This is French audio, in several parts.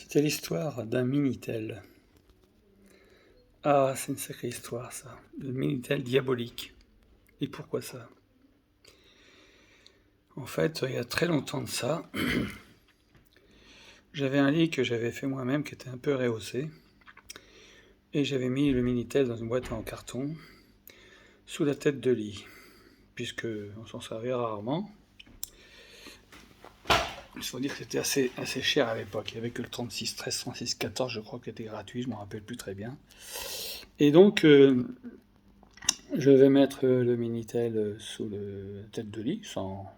C'était l'histoire d'un Minitel. Ah, c'est une sacrée histoire, ça. Le Minitel diabolique. Et pourquoi ça? En fait, il y a très longtemps de ça, j'avais un lit que j'avais fait moi-même qui était un peu rehaussé. Et j'avais mis le Minitel dans une boîte en carton, sous la tête de lit, puisque on s'en servait rarement. Il faut dire que c'était assez cher à l'époque. Il n'y avait que le 36, 13, 36, 14, je crois, qui était gratuit, je ne me rappelle plus très bien. Et donc, je vais mettre le Minitel sous la tête de lit, sans...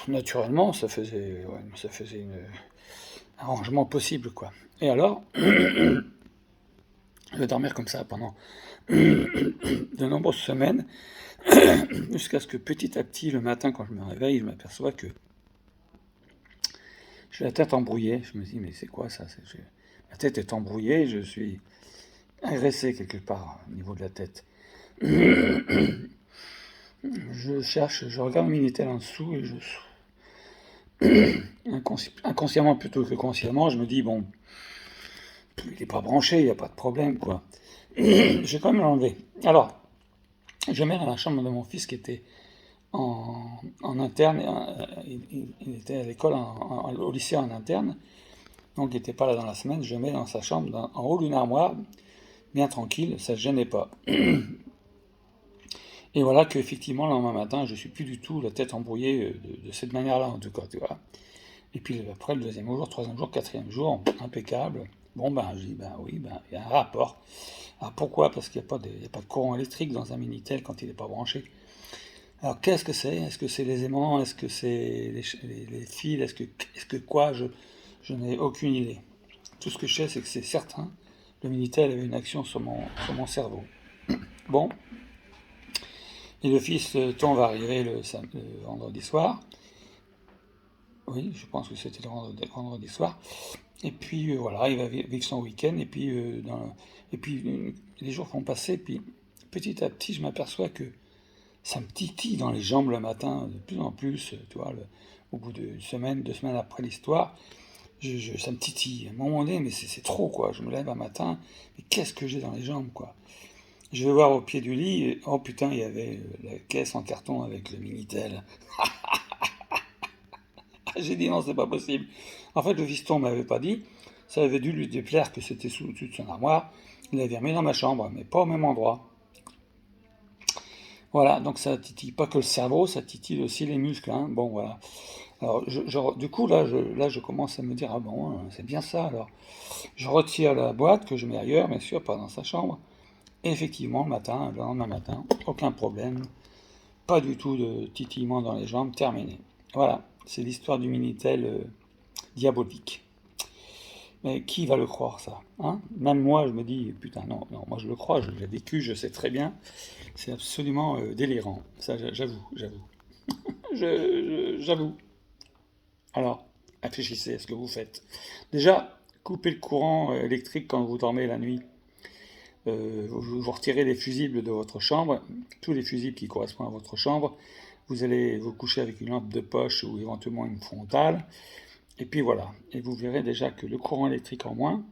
Naturellement, ça faisait un rangement possible, quoi. Et alors, je vais dormir comme ça pendant de nombreuses semaines, jusqu'à ce que petit à petit, le matin, quand je me réveille, je m'aperçois que j'ai la tête embrouillée. Je me dis, mais c'est quoi ça? Ma tête est embrouillée, je suis agressé quelque part au niveau de la tête. Je cherche, je regarde le Minitel en dessous et inconsciemment plutôt que consciemment, je me dis, bon, il n'est pas branché, il n'y a pas de problème, quoi. Je vais quand même l'enlever. Alors, je mets dans la chambre de mon fils qui était en interne. Il était à l'école, au lycée en interne, donc il n'était pas là dans la semaine. Je mets dans sa chambre, en haut d'une armoire, bien tranquille, ça ne gênait pas. Et voilà qu'effectivement, le lendemain matin, je suis plus du tout la tête embrouillée de cette manière-là, en tout cas, tu vois. Et puis après, le deuxième jour, troisième jour, quatrième jour, impeccable. Bon, ben, je dis, ben oui, ben, il y a un rapport. Alors pourquoi? Parce qu'il n'y a pas de courant électrique dans un Minitel quand il n'est pas branché. Alors qu'est-ce que c'est? Est-ce que c'est les aimants? Est-ce que c'est les fils? Est-ce que quoi? Je n'ai aucune idée. Tout ce que je sais, c'est que c'est certain. Le Minitel avait une action sur mon cerveau. Bon, et le fils, le temps va arriver le vendredi soir. Oui, je pense que c'était le vendredi soir. Et puis voilà, il va vivre son week-end. Et puis les jours vont passer. Puis petit à petit, je m'aperçois que ça me titille dans les jambes le matin, de plus en plus. Tu vois, au bout d'une semaine, 2 semaines après l'histoire, ça me titille. À un moment donné, mais c'est trop, quoi. Je me lève un matin, mais qu'est-ce que j'ai dans les jambes, quoi. Je vais voir au pied du lit, et, oh putain, il y avait la caisse en carton avec le Minitel. J'ai dit non, c'est pas possible. En fait, le fiston m'avait pas dit. Ça avait dû lui déplaire que c'était au-dessus de son armoire. Il l'avait remis dans ma chambre, mais pas au même endroit. Voilà, donc ça titille pas que le cerveau, ça titille aussi les muscles, hein. Bon, voilà. Alors, du coup, là, je commence à me dire, ah bon, c'est bien ça, alors. Je retire la boîte que je mets ailleurs, bien sûr, pas dans sa chambre. Et effectivement, le lendemain matin, aucun problème. Pas du tout de titillement dans les jambes, terminé. Voilà, c'est l'histoire du Minitel diabolique. Mais qui va le croire, ça, hein? Même moi, je me dis, putain, non, non, moi je le crois, je l'ai vécu, je sais très bien. C'est absolument délirant. Ça, j'avoue. J'avoue. Alors, réfléchissez à ce que vous faites. Déjà, coupez le courant électrique quand vous dormez la nuit. Vous retirez les fusibles de votre chambre, tous les fusibles qui correspondent à votre chambre. Vous allez vous coucher avec une lampe de poche ou éventuellement une frontale. Et puis voilà. Et vous verrez déjà que le courant électrique en moins.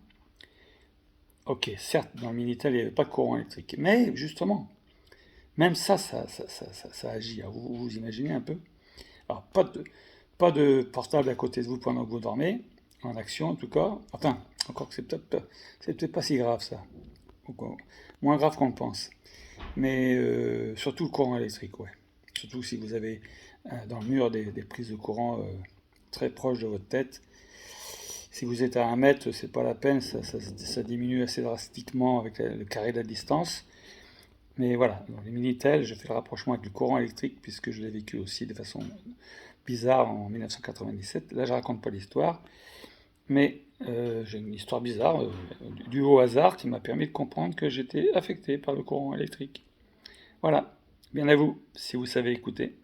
Ok, certes, dans le Minitel, il n'y avait pas de courant électrique. Mais justement, même ça agit. Alors, vous imaginez un peu? Alors, pas de portable à côté de vous pendant que vous dormez, en action en tout cas. Enfin, encore que c'est peut-être pas si grave ça. Moins grave qu'on le pense. Mais surtout le courant électrique, ouais. Surtout si vous avez dans le mur des prises de courant très proches de votre tête. Si vous êtes à 1 mètre, c'est pas la peine, ça diminue assez drastiquement avec le carré de la distance. Mais voilà, dans les Minitel, je fais le rapprochement avec le courant électrique puisque je l'ai vécu aussi de façon bizarre en 1997. Là, je raconte pas l'histoire, mais j'ai une histoire bizarre due au hasard qui m'a permis de comprendre que j'étais affecté par le courant électrique. Voilà, bien à vous, si vous savez écouter.